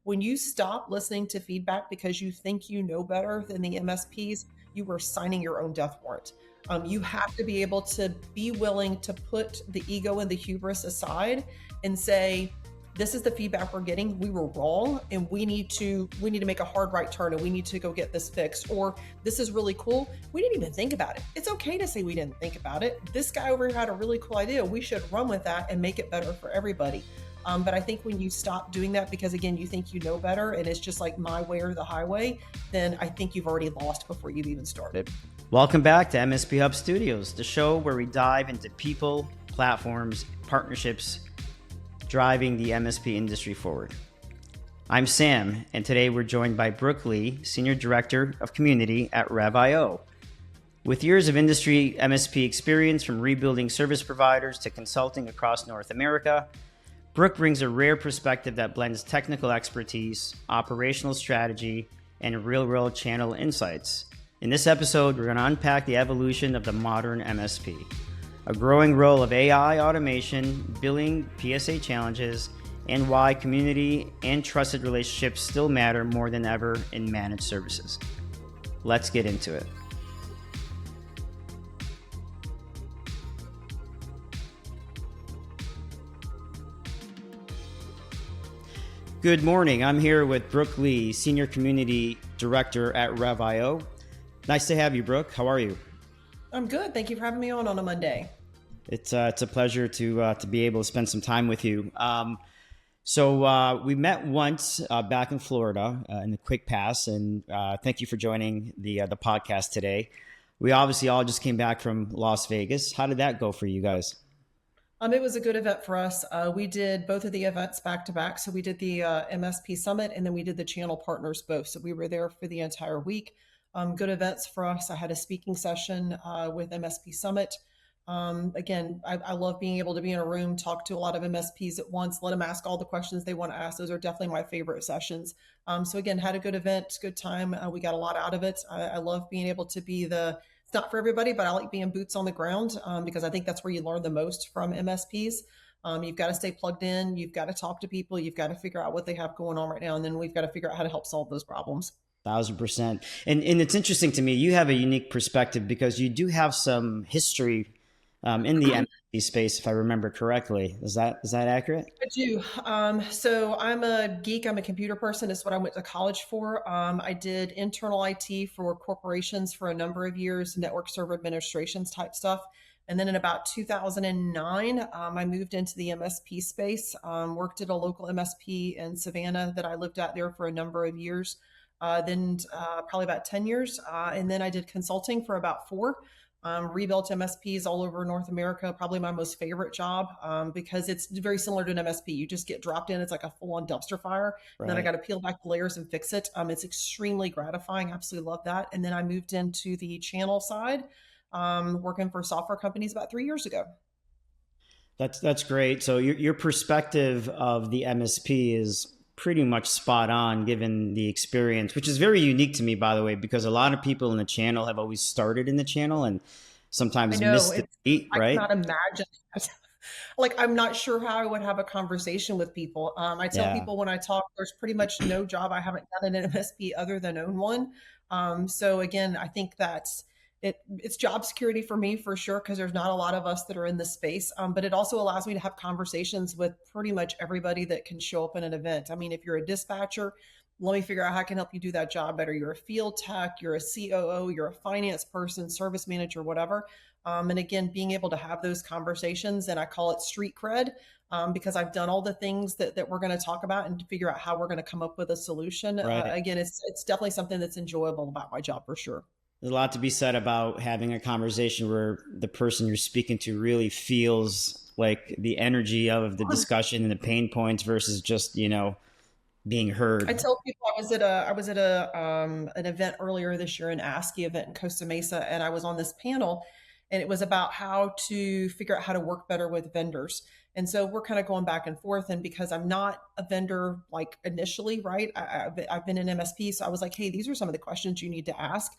when you stop listening to feedback because you think you know better than the MSPs, you are signing your own death warrant. You have to be able to be willing to put the ego and the hubris aside and say, this is the feedback we're getting. We were wrong, and we need to make a hard right turn, and we need to go get this fixed. Or this is really cool. We didn't even think about it. It's okay to say we didn't think about it. This guy over here had a really cool idea. We should run with that and make it better for everybody. But I think when you stop doing that, because again, you think you know better and it's just like my way or the highway, then I think you've already lost before you've even started. Welcome back to MSP Hub Studios, the show where we dive into people, platforms, partnerships, driving the MSP industry forward. I'm Sam, and today we're joined by Brook Lee, Senior Director of Community at RevIO. With years of industry MSP experience from rebuilding service providers to consulting across North America, Brook brings a rare perspective that blends technical expertise, operational strategy, and real-world channel insights. In this episode, we're going to unpack the evolution of the modern MSP, a growing role of AI automation, billing PSA challenges, and why community and trusted relationships still matter more than ever in managed services. Let's get into it. Good morning. I'm here with Brook Lee, Senior Community Director at RevIO. Nice to have you, Brook. How are you? I'm good. Thank you for having me on a Monday. It's a pleasure to be able to spend some time with you. So we met once back in Florida in the quick pass, and thank you for joining the podcast today. We obviously all just came back from Las Vegas. How did that go for you guys? It was a good event for us. We did both of the events back to back. So we did the MSP Summit, and then we did the channel partners both. So we were there for the entire week. Good events for us. I had a speaking session with MSP Summit. Again, I love being able to be in a room, talk to a lot of MSPs at once, let them ask all the questions they want to ask. Those are definitely my favorite sessions. So again, had a good event, good time. We got a lot out of it. I love being able to be it's not for everybody, but I like being boots on the ground because I think that's where you learn the most from MSPs. You've got to stay plugged in. You've got to talk to people. You've got to figure out what they have going on right now. And then we've got to figure out how to help solve those problems. 1,000%. And it's interesting to me, you have a unique perspective because you do have some history in the MSP space, if I remember correctly. Is that accurate? I do. So I'm a geek. I'm a computer person. It's what I went to college for. I did internal IT for corporations for a number of years, network server administrations type stuff. And then in about 2009, I moved into the MSP space, worked at a local MSP in Savannah that I lived at there for a number of years. Then probably about 10 years. And then I did consulting for about 4. Rebuilt MSPs all over North America, probably my most favorite job because it's very similar to an MSP. You just get dropped in. It's like a full-on dumpster fire. Right. And then I got to peel back the layers and fix it. It's extremely gratifying. Absolutely love that. And then I moved into the channel side, working for software companies about 3 years ago. That's great. So your perspective of the MSP is pretty much spot on given the experience, which is very unique to me, by the way, because a lot of people in the channel have always started in the channel and sometimes missed the beat, right? I cannot imagine. Like, I'm not sure how I would have a conversation with people. I tell people when I talk, there's pretty much no job I haven't done in an MSP other than own one. So again, I think that's it's job security for me for sure, because there's not a lot of us that are in this space. But it also allows me to have conversations with pretty much everybody that can show up in an event. I mean, if you're a dispatcher, let me figure out how I can help you do that job better. You're a field tech, you're a COO, you're a finance person, service manager, whatever. And again, being able to have those conversations, and I call it street cred, because I've done all the things that we're going to talk about and to figure out how we're going to come up with a solution. Right. Again, it's definitely something that's enjoyable about my job for sure. There's a lot to be said about having a conversation where the person you're speaking to really feels like the energy of the discussion and the pain points versus just, being heard. I tell people I was at an event earlier this year, an ASCII event in Costa Mesa, and I was on this panel, and it was about how to figure out how to work better with vendors. And so we're kind of going back and forth. And because I'm not a vendor, like initially, right? I've been an MSP. So I was like, hey, these are some of the questions you need to ask.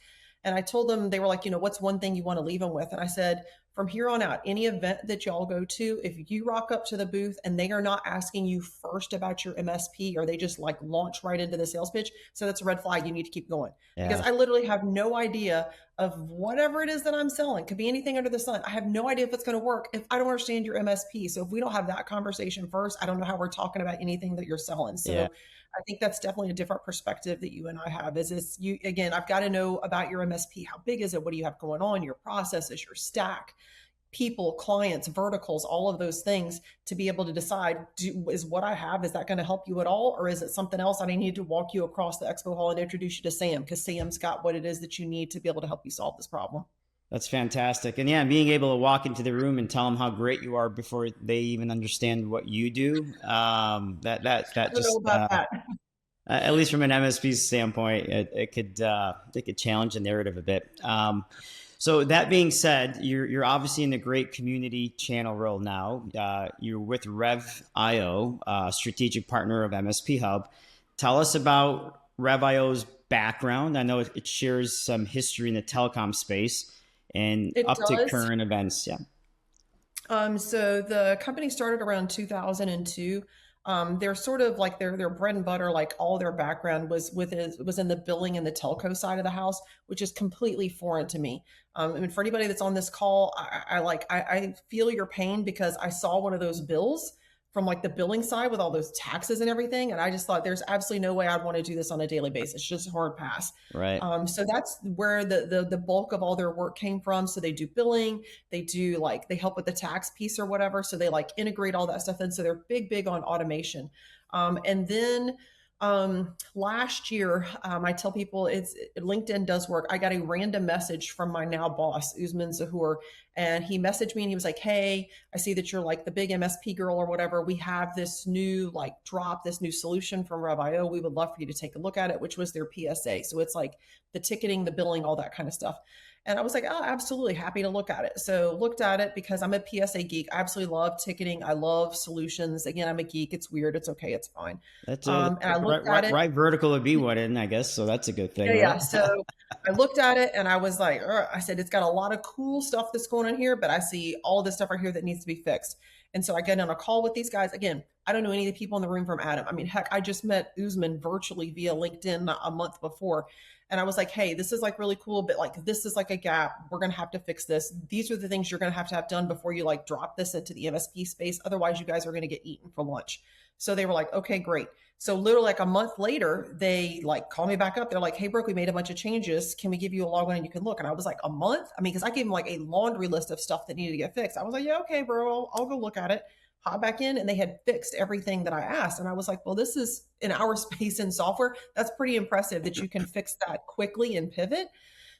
And I told them, they were like, what's one thing you want to leave them with? And I said, from here on out, any event that y'all go to, if you rock up to the booth and they are not asking you first about your MSP, or they just like launch right into the sales pitch, so that's a red flag. You need to keep going, because Yeah. I literally have no idea of whatever it is that I'm selling. Could be anything under the sun. I have no idea if it's going to work if I don't understand your MSP. So if we don't have that conversation first, I don't know how we're talking about anything that you're selling. Yeah. So I think that's definitely a different perspective that you and I have. Is this you again? I've got to know about your MSP. How big is it? What do you have going on? Your processes, your stack, people, clients, verticals, all of those things, to be able to decide, is what I have, is that going to help you at all? Or is it something else? I need to walk you across the expo hall and introduce you to Sam, because Sam's got what it is that you need to be able to help you solve this problem. That's fantastic. And yeah, being able to walk into the room and tell them how great you are before they even understand what you do. That I don't know just, about that. at least from an MSP standpoint, it could challenge the narrative a bit. So that being said, you're obviously in a great community channel role now. You're with RevIO, strategic partner of MSP Hub. Tell us about RevIO's background. I know it shares some history in the telecom space and It up to does. current events. Yeah. So the company started around 2002. They're sort of like their bread and butter, like all their background was in the billing and the telco side of the house, which is completely foreign to me. I mean, for anybody that's on this call, I feel your pain, because I saw one of those bills from like the billing side with all those taxes and everything, and I just thought there's absolutely no way I'd want to do this on a daily basis. Just a hard pass. Right. So that's where the bulk of all their work came from. So they do billing, they do like they help with the tax piece or whatever. So they like integrate all that stuff in. So they're big on automation. And then last year, I tell people it's LinkedIn does work. I got a random message from my now boss, Usman Zahur, and he messaged me and he was like, "Hey, I see that you're like the big MSP girl or whatever. We have this new this new solution from RevIO. We would love for you to take a look at it," which was their PSA. So it's like the ticketing, the billing, all that kind of stuff. And I was like, "Oh, absolutely, happy to look at it." So looked at it because I'm a PSA geek. I absolutely love ticketing. I love solutions. Again, I'm a geek. It's weird. It's okay. It's fine. That's And I right, looked at right, it. right vertical would be one in, I guess. So that's a good Yeah, thing, right? yeah. So I looked at it and I was like, "Ugh." I said, it's got a lot of cool stuff that's going on here, but I see all this stuff right here that needs to be fixed. And so I get on a call with these guys. Again, I don't know any of the people in the room from Adam. I mean, heck, I just met Usman virtually via LinkedIn a month before. And I was like, "Hey, this is like really cool, but like this is like a gap. We're going to have to fix this. These are the things you're going to have done before you like drop this into the MSP space. Otherwise, you guys are going to get eaten for lunch." So they were like, "Okay, great." So literally like a month later, they like call me back up. They're like, "Hey, Brooke, we made a bunch of changes. Can we give you a login and you can look?" And I was like, "A month?" I mean, because I gave them like a laundry list of stuff that needed to get fixed. I was like, "Yeah, okay, bro, I'll go look at it." Hop back in, and they had fixed everything that I asked. And I was like, "Well, this is in our space in software. That's pretty impressive that you can fix that quickly and pivot."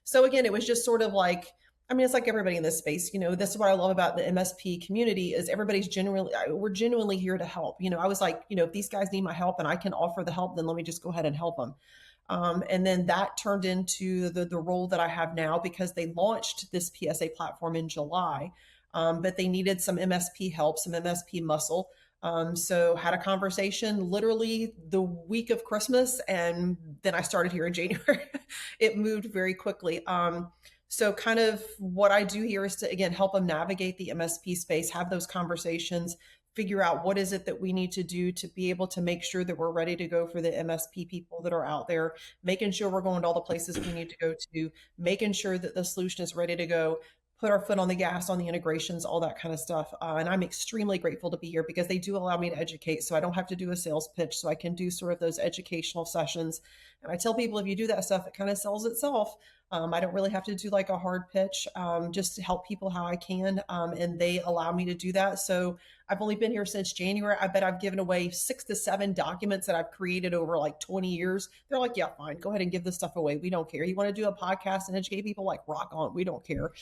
So again, it was just sort of like, I mean, it's like everybody in this space, this is what I love about the MSP community is everybody's genuinely, we're genuinely here to help. I was like, if these guys need my help and I can offer the help, then let me just go ahead and help them. And then that turned into the role that I have now, because they launched this PSA platform in July, but they needed some MSP help, some MSP muscle. So had a conversation literally the week of Christmas, and then I started here in January. It moved very quickly. So kind of what I do here is to, again, help them navigate the MSP space, have those conversations, figure out what is it that we need to do to be able to make sure that we're ready to go for the MSP people that are out there, making sure we're going to all the places we need to go to, making sure that the solution is ready to go, put our foot on the gas on the integrations, all that kind of stuff. And I'm extremely grateful to be here because they do allow me to educate. So I don't have to do a sales pitch. So I can do sort of those educational sessions. And I tell people, if you do that stuff, it kind of sells itself. I don't really have to do like a hard pitch, just to help people how I can. And they allow me to do that. So I've only been here since January. I bet I've given away 6 to 7 documents that I've created over like 20 years. They're like, "Yeah, fine. Go ahead and give this stuff away. We don't care. You want to do a podcast and educate people, like rock on. We don't care."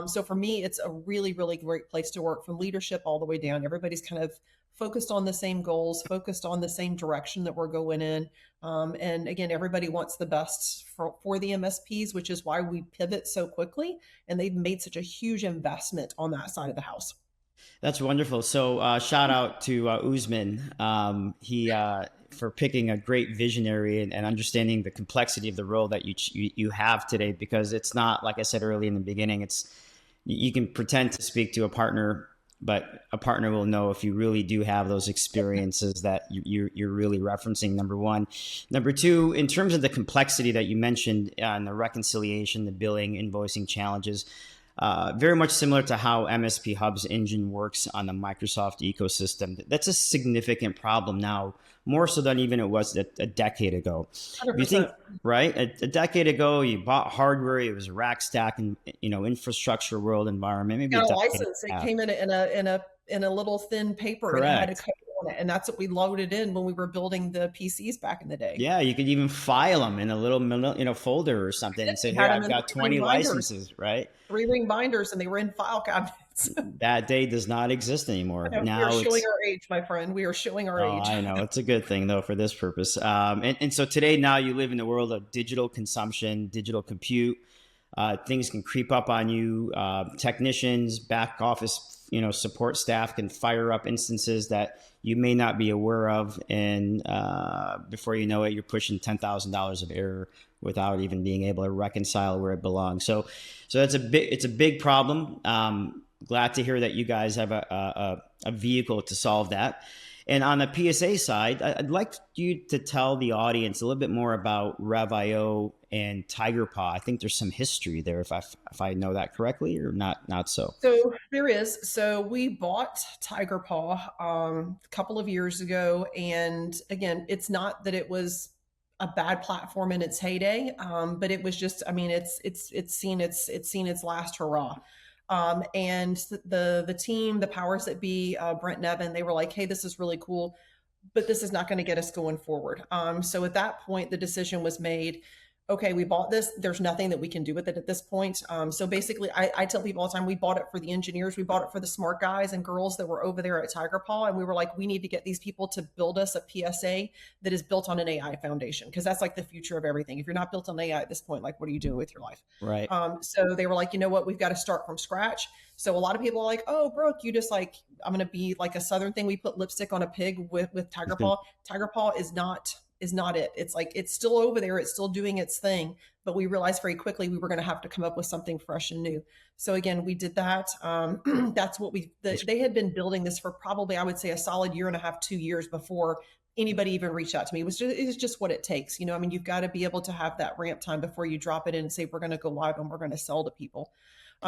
So for me, it's a really, really great place to work, from leadership all the way down. Everybody's kind of focused on the same goals, focused on the same direction that we're going in. And again, everybody wants the best for the MSPs, which is why we pivot so quickly. And they've made such a huge investment on that side of the house. That's wonderful. So shout out to Usman. He for picking a great visionary and understanding the complexity of the role that you have today, because it's not, like I said early in the beginning, you can pretend to speak to a partner, but a partner will know if you really do have those experiences that you're really referencing. Number one. Number two, in terms of the complexity that you mentioned on the reconciliation, the billing, invoicing challenges, very much similar to how MSP Hub's engine works on the Microsoft ecosystem. That's a significant problem now, more so than even it was a decade ago. If you 100%. think, right, a decade ago, you bought hardware, it was a rack stack and infrastructure world environment, maybe a Got a decade and license. a It half. came in a little thin paper, and it had a Correct. code on it, and that's what we loaded in when we were building the PCs back in the day. Yeah, you could even file them in a little folder or something and say, We "Here, had them I've in got 3-ring 20 binders, licenses." Right? 3-ring binders, and they were in file cabinets. That day does not exist I anymore. know, we are Now showing it's our age, my friend. We are showing our Oh, age. I know. It's a good thing, though, for this purpose. And so today, now you live in the world of digital consumption, digital compute. Things can creep up on you. Technicians, back office, support staff can fire up instances that you may not be aware of, and before you know it, you're pushing $10,000 of error without even being able to reconcile where it belongs. So it's a big problem. Glad to hear that you guys have a vehicle to solve that. And on the PSA side, I'd like you to tell the audience a little bit more about RevIO and TigerPaw. I think there's some history there, if I know that correctly, or not so. So there is. So we bought Tiger Paw a couple of years ago, and again, it's not that it was a bad platform in its heyday, but it was just. I mean, it's seen its last hurrah. And the team, the powers that be, Brent Nevin, they were like, "Hey, this is really cool, but this is not going to get us going forward." So at that point, the decision was made. Okay, we bought this. There's nothing that we can do with it at this point. So basically, I tell people all the time, we bought it for the engineers. We bought it for the smart guys and girls that were over there at Tiger Paw. And we were like, we need to get these people to build us a PSA that is built on an AI foundation, because that's like the future of everything. If you're not built on AI at this point, like, what are you doing with your life? Right. So they were like, you know what, we've got to start from scratch. So a lot of people are like, oh, Brooke, you just like, I'm going to be like a Southern thing. We put lipstick on a pig with Tiger Paw. Tiger Paw is not it. It's like, it's still over there. It's still doing its thing. But we realized very quickly we were going to have to come up with something fresh and new. So again, we did that. That's what they had been building this for probably, I would say, a solid year and a half, 2 years before anybody even reached out to me. It's just what it takes. I mean, you've got to be able to have that ramp time before you drop it in and say, we're going to go live and we're going to sell to people.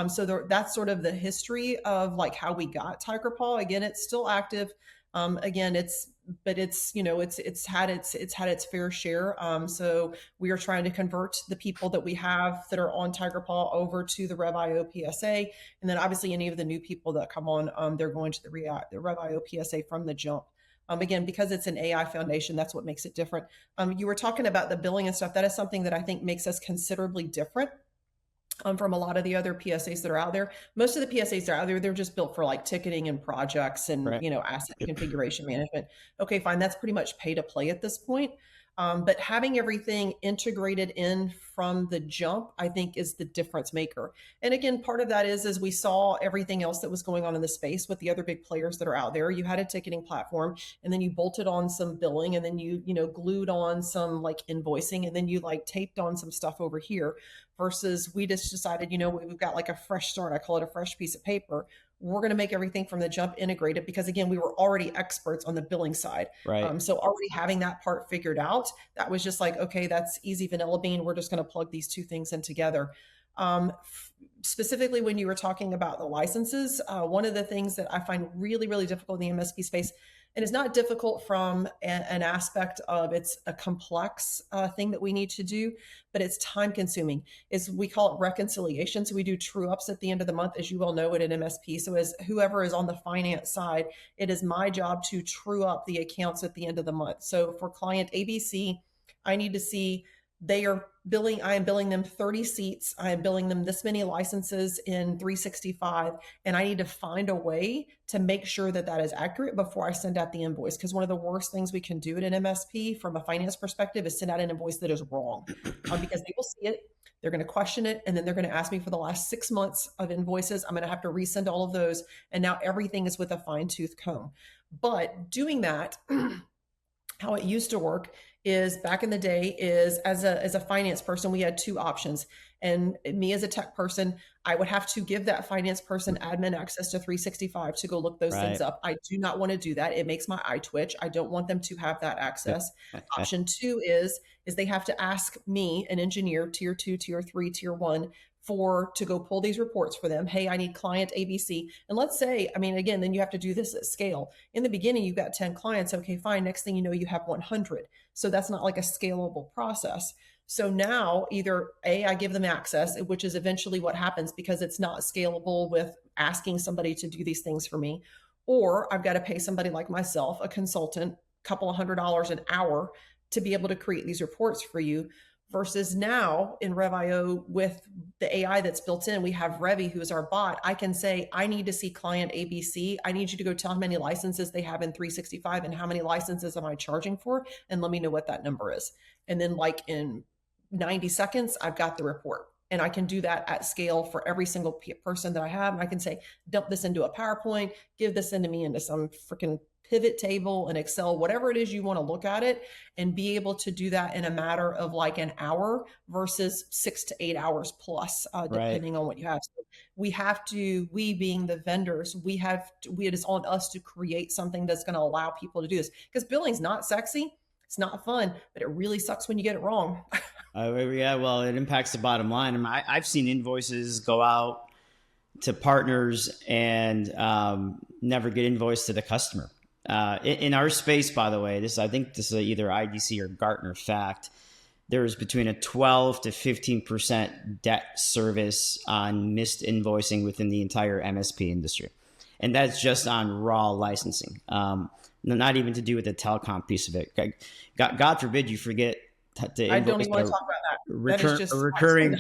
So that's sort of the history of like how we got Tiger Paw. Again, it's still active. Again, it's had its fair share. So we are trying to convert the people that we have that are on Tiger Paw over to the RevIO PSA, and then obviously any of the new people that come on, they're going to the RevIO PSA from the jump. Again, because it's an AI foundation, that's what makes it different. You were talking about the billing and stuff. That is something that I think makes us considerably different from a lot of the other PSAs that are out there. Most of the PSAs that are out there, they're just built for like ticketing and projects and, Right. asset configuration management. Okay, fine. That's pretty much pay to play at this point. But having everything integrated in from the jump, I think, is the difference maker. And again, part of that is, as we saw everything else that was going on in the space with the other big players that are out there, you had a ticketing platform, and then you bolted on some billing, and then you glued on some like invoicing, and then you like taped on some stuff over here. Versus we just decided, we've got like a fresh start. I call it a fresh piece of paper. We're going to make everything from the jump integrated, because again, we were already experts on the billing side. Right. So already having that part figured out, that was just like, okay, that's easy vanilla bean. We're just going to plug these two things in together. Specifically, when you were talking about the licenses, one of the things that I find really, really difficult in the MSP space, and it's not difficult from an aspect of it's a complex thing that we need to do, but it's time consuming, is we call it reconciliation. So we do true ups at the end of the month, as you well know, at an MSP. So as whoever is on the finance side, it is my job to true up the accounts at the end of the month. So for client ABC, I need to see I am billing them 30 seats. I am billing them this many licenses in 365. And I need to find a way to make sure that that is accurate before I send out the invoice. Because one of the worst things we can do at an MSP from a finance perspective is send out an invoice that is wrong, because they will see it. They're going to question it. And then they're going to ask me for the last 6 months of invoices. I'm going to have to resend all of those. And now everything is with a fine tooth comb. But doing that, how it used to work is back in the day is as a finance person, we had two options. And me as a tech person, I would have to give that finance person admin access to 365 to go look those things Right. up. I do not want to do that. It makes my eye twitch. I don't want them to have that access. Option two is they have to ask me, an engineer, tier two, tier three, tier one, to go pull these reports for them. Hey, I need client ABC. And let's say, I mean, again, then you have to do this at scale. In the beginning, you've got 10 clients. Okay, fine. Next thing you know, you have 100. So that's not like a scalable process. So now either I give them access, which is eventually what happens because it's not scalable with asking somebody to do these things for me, or I've got to pay somebody like myself, a consultant, a couple of $100 an hour to be able to create these reports for you. Versus now in RevIO with the AI that's built in, we have Revi, who is our bot. I can say, I need to see client ABC. I need you to go tell how many licenses they have in 365 and how many licenses am I charging for, and let me know what that number is. And then, like in 90 seconds, I've got the report. And I can do that at scale for every single person that I have. And I can say, dump this into a PowerPoint, give this into me into some freaking pivot table, an Excel, whatever it is you want to look at it, and be able to do that in a matter of like an hour versus 6 to 8 hours plus, Right. depending on what you have. So we being the vendors, it is on us to create something that's going to allow people to do this, because billing's not sexy. It's not fun, but it really sucks when you get it wrong. Yeah, well, it impacts the bottom line. I mean, I've seen invoices go out to partners and never get invoiced to the customer. In our space, by the way, I think this is either IDC or Gartner fact. There's between a 12 to 15% debt service on missed invoicing within the entire MSP industry. And that's just on raw licensing. Not even to do with the telecom piece of it. God forbid you forget to I don't invoice even want to talk about that. That is a just recurring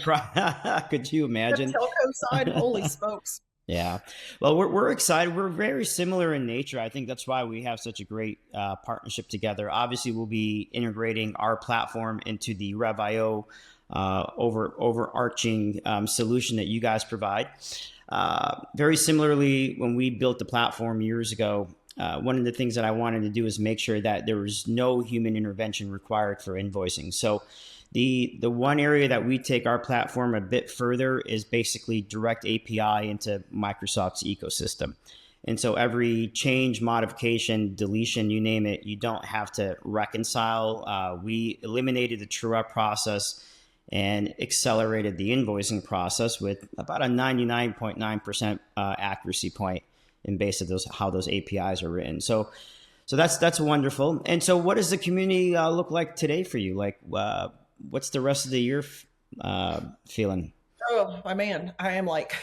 could you the imagine? telco side. Holy smokes. Yeah. Well, we're excited. We're very similar in nature. I think that's why we have such a great partnership together. Obviously, we'll be integrating our platform into the RevIO overarching solution that you guys provide. Very similarly, when we built the platform years ago, one of the things that I wanted to do is make sure that there was no human intervention required for invoicing. So the one area that we take our platform a bit further is basically direct API into Microsoft's ecosystem. And so every change, modification, deletion, you name it, you don't have to reconcile. We eliminated the true up process and accelerated the invoicing process with about a 99.9% accuracy point in base of how those APIs are written. So that's wonderful. And so what does the community look like today for you? Like, what's the rest of the year feeling? Oh, my man, I am like,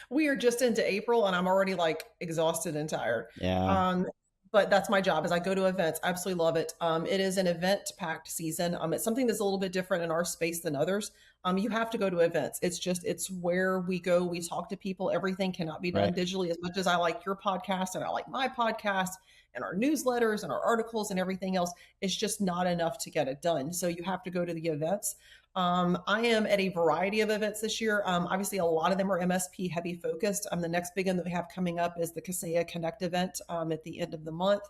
we are just into April and I'm already like exhausted and tired. Yeah. Um, but that's my job, is I go to events. I absolutely love it. It is an event packed season. It's something that's a little bit different in our space than others. You have to go to events. It's where we go. We talk to people. Everything cannot be done Right. digitally. As much as I like your podcast and I like my podcast and our newsletters and our articles and everything else, it's just not enough to get it done. So you have to go to the events. I am at a variety of events this year. Obviously, a lot of them are MSP heavy focused. The next big one that we have coming up is the Kaseya Connect event at the end of the month.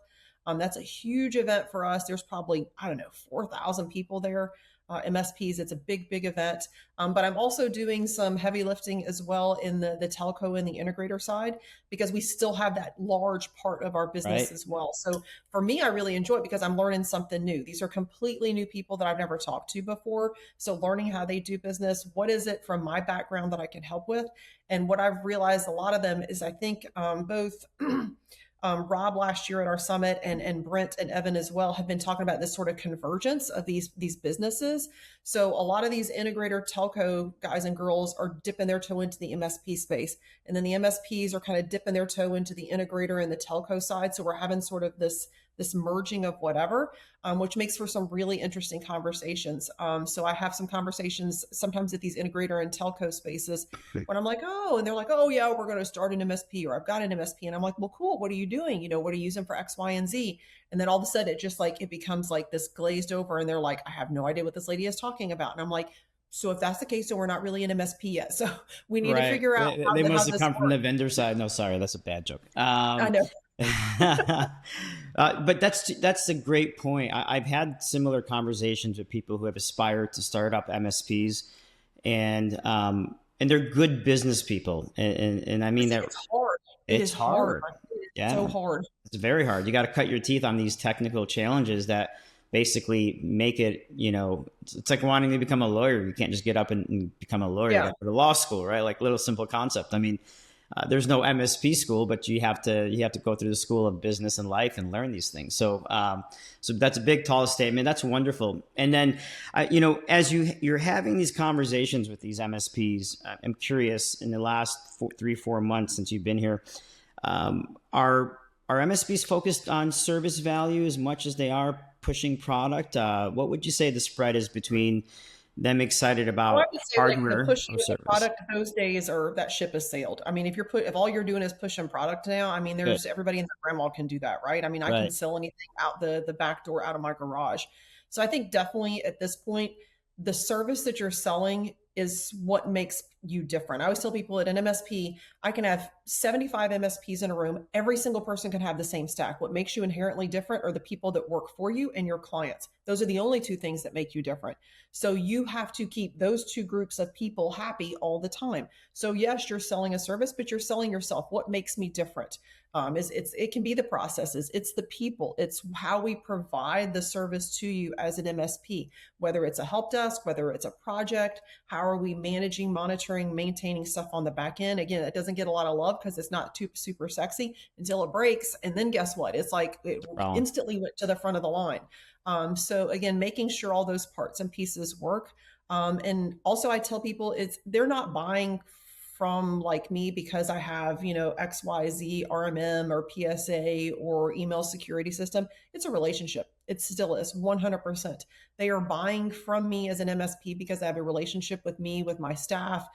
That's a huge event for us. There's probably, I don't know, 4,000 people there. MSPs, it's a big, big event. But I'm also doing some heavy lifting as well in the telco and the integrator side, because we still have that large part of our business Right. as well. So for me, I really enjoy it because I'm learning something new. These are completely new people that I've never talked to before. So learning how they do business, what is it from my background that I can help with? And what I've realized, a lot of them is, I think both Rob last year at our summit, and Brent and Evan as well, have been talking about this sort of convergence of these businesses. So a lot of these integrator telco guys and girls are dipping their toe into the MSP space, and then the MSPs are kind of dipping their toe into the integrator and the telco side. So we're having sort of this merging of whatever, which makes for some really interesting conversations. So I have some conversations sometimes at these integrator and telco spaces when I'm like, oh, and they're like, oh yeah, we're going to start an MSP, or I've got an MSP, and I'm like, well, cool. What are you doing? What are you using for X, Y, and Z? And then all of a sudden, it becomes like this glazed over, and they're like, I have no idea what this lady is talking about, and I'm like, so if that's the case, then we're not really an MSP yet. So we need to Right. figure out They how must have this come from works. the vendor side. No, sorry, that's a bad joke. I know. But that's a great point. I've had similar conversations with people who have aspired to start up MSPs, and they're good business people, and I mean that It's hard. It it's is hard. hard. It is so Yeah, hard. it's very hard. You got to cut your teeth on these technical challenges that basically make it. It's like wanting to become a lawyer. You can't just get up and become a lawyer. You got Yeah. to go to law school, right? Like little simple concept. I mean, there's no MSP school, but you have to go through the school of business and life and learn these things. So that's a big, tall statement. That's wonderful. And then, as you're having these conversations with these MSPs, I'm curious. In the last 3-4 months since you've been here, are MSPs focused on service value as much as they are pushing product? What would you say the spread is between them excited Oh, I about would say like the hardware pushing or of the service? product those days are that ship has sailed. I mean, if all you're doing is pushing product now, I mean, Good. there's everybody and their grandma can do that, right? I mean, I can Right. sell anything out the back door out of my garage. So I think definitely at this point, the service that you're selling is what makes you different. I always tell people at an MSP, I can have 75 MSPs in a room. Every single person can have the same stack. What makes you inherently different are the people that work for you and your clients. Those are the only two things that make you different. So you have to keep those two groups of people happy all the time. So yes, you're selling a service, but you're selling yourself. What makes me different? It can be the processes, it's the people, it's how we provide the service to you as an MSP, whether it's a help desk, whether it's a project, how are we managing, monitoring, maintaining stuff on the back end. Again, it doesn't get a lot of love because it's not too super sexy until it breaks. And then guess what? It's like it Well, instantly went to the front of the line. So again, making sure all those parts and pieces work. And also I tell people they're not buying from like me because I have, XYZ RMM or PSA or email security system. It's a relationship. It still is 100%. They are buying from me as an MSP because I have a relationship with me, with my staff.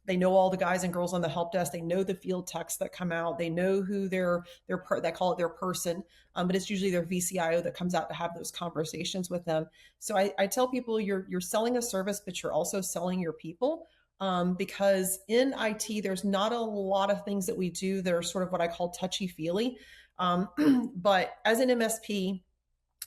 They know all the guys and girls on the help desk. They know the field techs that come out. They know who they call it their person, but it's usually their VCIO that comes out to have those conversations with them. So I tell people you're selling a service, but you're also selling your people. Because in IT, there's not a lot of things that we do that are sort of what I call touchy feely. But as an MSP,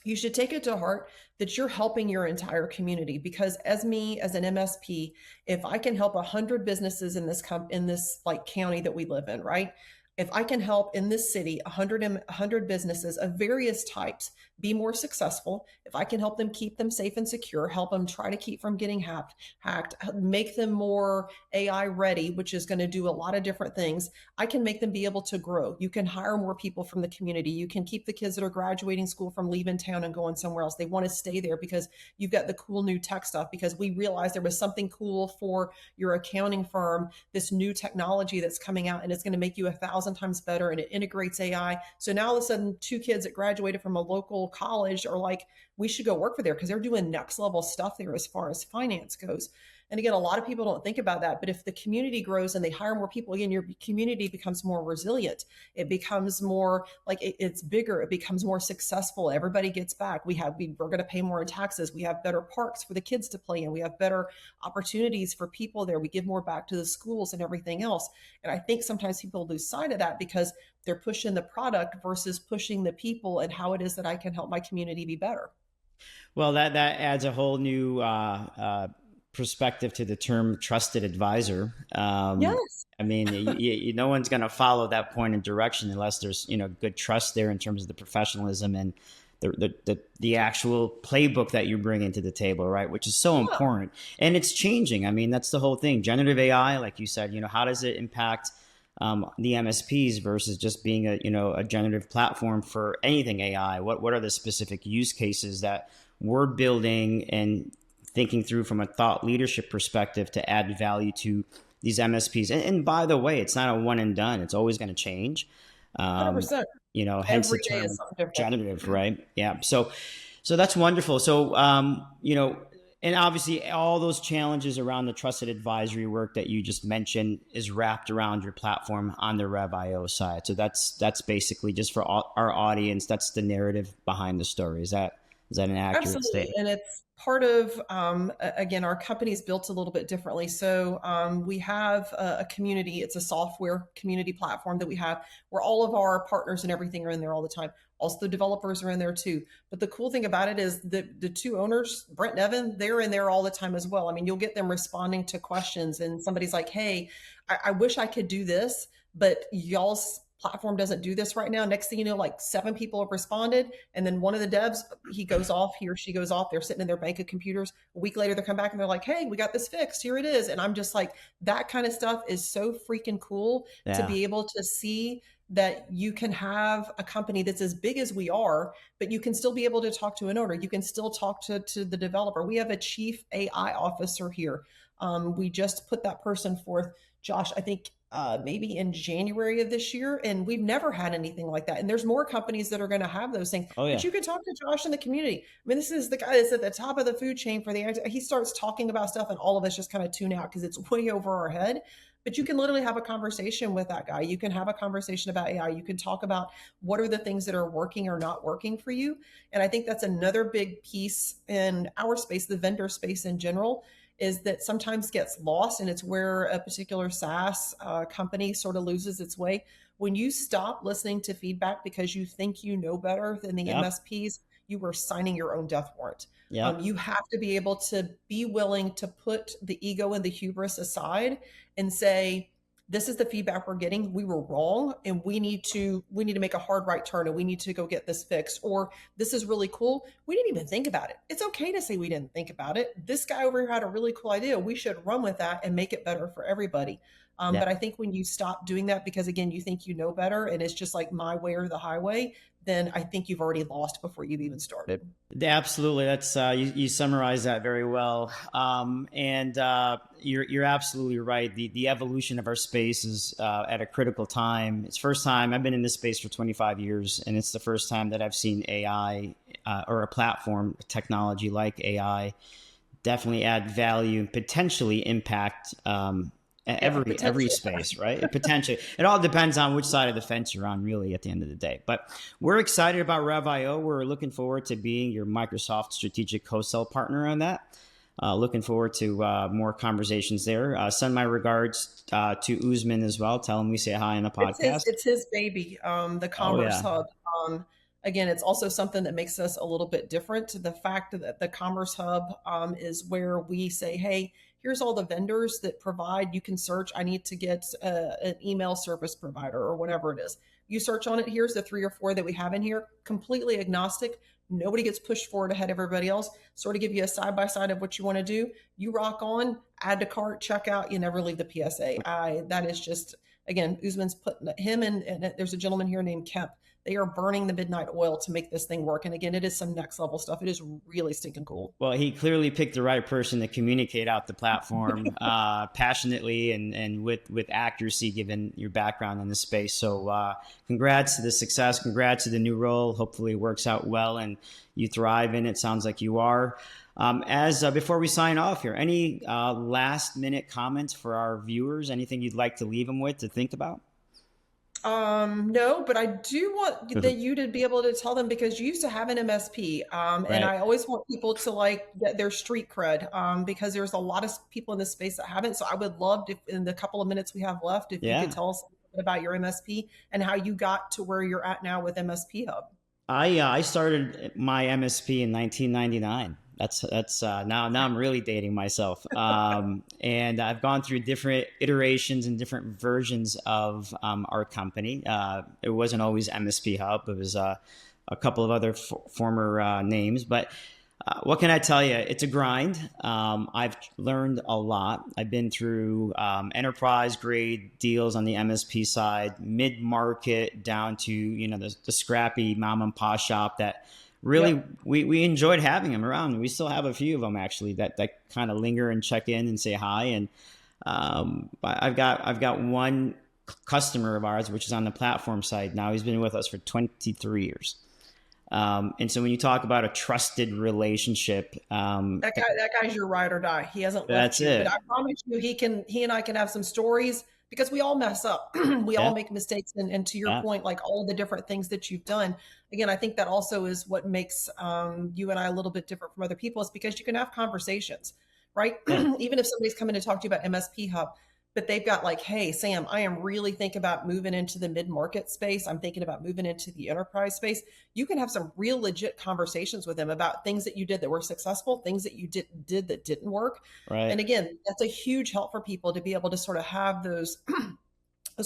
you should take it to heart that you're helping your entire community, because as me as an MSP, if I can help 100 businesses in this like county that we live in, right? If I can help in this city 100 businesses of various types be more successful, if I can help them keep them safe and secure, help them try to keep from getting hacked, make them more AI ready, which is going to do a lot of different things, I can make them be able to grow. You can hire more people from the community. You can keep the kids that are graduating school from leaving town and going somewhere else. They want to stay there because you've got the cool new tech stuff, because we realized there was something cool for your accounting firm, this new technology that's coming out, and it's going to make you 1,000 times better, and it integrates AI. So now all of a sudden, two kids that graduated from a local college are like, we should go work for there because they're doing next level stuff there as far as finance goes. And again, a lot of people don't think about that. But if the community grows and they hire more people, again, your community becomes more resilient. It becomes more like it's bigger. It becomes more successful. Everybody gets back. We're going to pay more in taxes. We have better parks for the kids to play in. We have better opportunities for people there. We give more back to the schools and everything else. And I think sometimes people lose sight of that because they're pushing the product versus pushing the people and how it is that I can help my community be better. well, that adds a whole new perspective to the term trusted advisor. Yes. I mean, no one's going to follow that point of direction unless there's good trust there in terms of the professionalism and the actual playbook that you bring into the table, right? Which is so Yeah. important, and it's changing. I mean, that's the whole thing. Generative AI, like you said, how does it impact the MSPs versus just being a generative platform for anything AI? What are the specific use cases that we're building and thinking through from a thought leadership perspective to add value to these MSPs? And by the way, it's not a one and done. It's always going to change. Um, 100%. hence the Every day is term something different. generative, right? Yeah. So that's wonderful. So, and obviously all those challenges around the trusted advisory work that you just mentioned is wrapped around your platform on the RevIO side. So that's basically just for our audience. That's the narrative behind the story. Is that an accurate Absolutely. statement? And it's part of, again, our company's built a little bit differently. So we have a community, it's a software community platform that we have where all of our partners and everything are in there all the time. Also, the developers are in there too. But the cool thing about it is the two owners, Brent and Evan, they're in there all the time as well. I mean, you'll get them responding to questions, and somebody's like, hey, I wish I could do this, but y'all's platform doesn't do this right now. Next thing you know, like 7 people have responded. And then one of the devs, he goes off, he or she goes off. They're sitting in their bank of computers. A week later, they come back and they're like, hey, we got this fixed. Here it is. And I'm just like, that kind of stuff is so freaking cool to Yeah. be able to see that you can have a company that's as big as we are, but you can still be able to talk to an owner. You can still talk to the developer. We have a chief AI officer here. We just put that person forth, Josh, I think maybe in January of this year. And we've never had anything like that. And there's more companies that are going to have those things. Oh But yeah. you can talk to Josh in the community. I mean, this is the guy that's at the top of the food chain for the, he starts talking about stuff and all of us just kind of tune out because it's way over our head. But you can literally have a conversation with that guy. You can have a conversation about AI. You can talk about what are the things that are working or not working for you. And I think that's another big piece in our space, the vendor space in general, is that sometimes gets lost, and it's where a particular SaaS company sort of loses its way. When you stop listening to feedback because you think you know better than the Yep. MSPs, you are signing your own death warrant. Yep. You have to be able to be willing to put the ego and the hubris aside and say, this is the feedback we're getting. We were wrong, and we need to make a hard right turn, and we need to go get this fixed. Or this is really cool. We didn't even think about it. It's okay to say we didn't think about it. This guy over here had a really cool idea. We should run with that and make it better for everybody. Yeah. But I think when you stop doing that because again you think you know better and it's just like my way or the highway, then I think you've already lost before you've even started. Absolutely, that's you summarized that very well, and you're absolutely right. The evolution of our space is at a critical time. It's first time I've been in this space for 25 years, and it's the first time that I've seen AI or a platform technology like AI definitely add value and potentially impact Yeah, every potentially. space, right? Potentially, it all depends on which side of the fence you're on, really, at the end of the day. But we're excited about RevIO. We're looking forward to being your Microsoft strategic co-sell partner on that. Looking forward to more conversations there. Send my regards to Usman as well. Tell him we say hi on the podcast. It's his baby, the Oh Commerce yeah, Hub. Again, it's also something that makes us a little bit different. The fact that the Commerce Hub is where we say, hey, here's all the vendors that provide. You can search. I need to get an email service provider or whatever it is. You search on it. Here's the 3 or 4 that we have in here. Completely agnostic. Nobody gets pushed forward ahead of everybody else. Sort of give you a side by side of what you want to do. You rock on, add to cart, check out. You never leave the PSA. That is just again, Usman's putting him and there's a gentleman here named Kemp. They are burning the midnight oil to make this thing work. And again, it is some next level stuff. It is really stinking cool. well, he clearly picked the right person to communicate out the platform passionately and with accuracy, given your background in this space. So, congrats to the success. Congrats to the new role. Hopefully, it works out well and you thrive in it. Sounds like you are. As before we sign off here, any last minute comments for our viewers? Anything you'd like to leave them with to think about? No, but I do want that you to be able to tell them because you used to have an MSP. And Right. I always want people to like get their street cred, because there's a lot of people in this space that haven't. So I would love if in the couple of minutes we have left, if you could Yeah. tell us a little bit about your MSP and how you got to where you're at now with MSP Hub. I started my MSP in 1999. That's now I'm really dating myself. And I've gone through different iterations and different versions of our company. It wasn't always MSP Hub. It was a couple of other former names, but what can I tell you? It's a grind. I've learned a lot. I've been through enterprise grade deals on the MSP side, mid market down to the scrappy mom and pop shop that really Yep. we enjoyed having them around. We still have a few of them actually that kind of linger and check in and say hi. And I've got one customer of ours which is on the platform side now. He's been with us for 23 years. And so when you talk about a trusted relationship, That guy's your ride or die. He hasn't left that's you, but it. I promise you, he and I can have some stories because we all mess up. We Yeah. all make mistakes. And to your Yeah. point, like all the different things that you've done, again, I think that also is what makes you and I a little bit different from other people, is because you can have conversations, right? Yeah. Even if somebody's coming to talk to you about MSP Hub, but they've got like, hey, Sam, I am really thinking about moving into the mid-market space. I'm thinking about moving into the enterprise space. You can have some real legit conversations with them about things that you did that were successful, things that you did that didn't work. Right. And again, that's a huge help for people to be able to sort of have those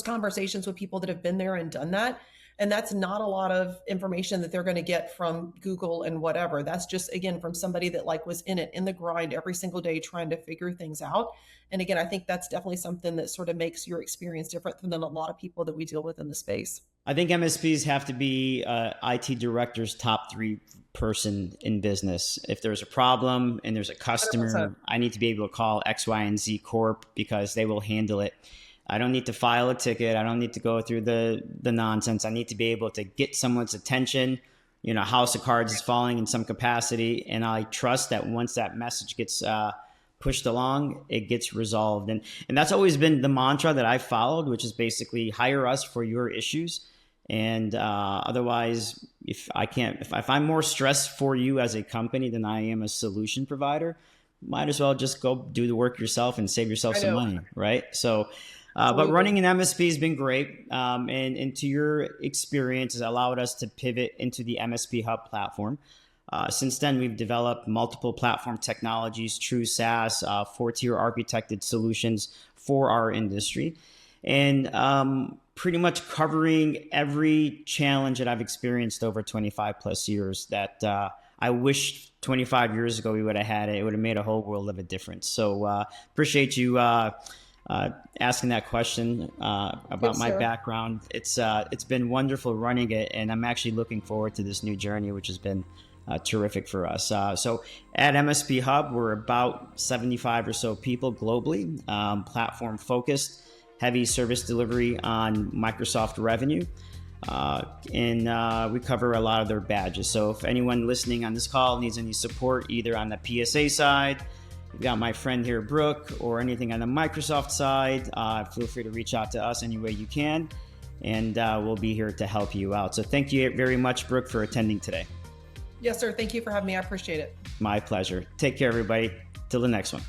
conversations with people that have been there and done that. And that's not a lot of information that they're going to get from Google and whatever. That's just, again, from somebody that like was in it, in the grind every single day, trying to figure things out. And again, I think that's definitely something that sort of makes your experience different than a lot of people that we deal with in the space. I think MSPs have to be IT director's top three person in business. If there's a problem and there's a 100%. customer, I need to be able to call X, Y, and Z Corp because they will handle it. I don't need to file a ticket. I don't need to go through the nonsense. I need to be able to get someone's attention. You know, House of Cards is falling in some capacity, and I trust that once that message gets pushed along, it gets resolved. And that's always been the mantra that I followed, which is basically hire us for your issues. And otherwise, if I'm more stressed for you as a company than I am a solution provider, might as well just go do the work yourself and save yourself I some know. money, right? So, but Absolutely. running an MSP has been great. And to your experience, has allowed us to pivot into the MSP Hub platform. Since then, we've developed multiple platform technologies, true SaaS, 4-tier architected solutions for our industry. And pretty much covering every challenge that I've experienced over 25 plus years that I wish 25 years ago we would have had it. It would have made a whole world of a difference. So appreciate you asking that question about Yes, my sir. background. It's been wonderful running it, and I'm actually looking forward to this new journey, which has been terrific for us. So at MSP Hub, we're about 75 or so people globally, platform focused, heavy service delivery on Microsoft RevIO. And we cover a lot of their badges. So if anyone listening on this call needs any support, either on the PSA side, we've got my friend here, Brooke, or anything on the Microsoft side, feel free to reach out to us any way you can, and we'll be here to help you out. So thank you very much, Brooke, for attending today. Yes, sir. Thank you for having me. I appreciate it. My pleasure. Take care, everybody. Till the next one.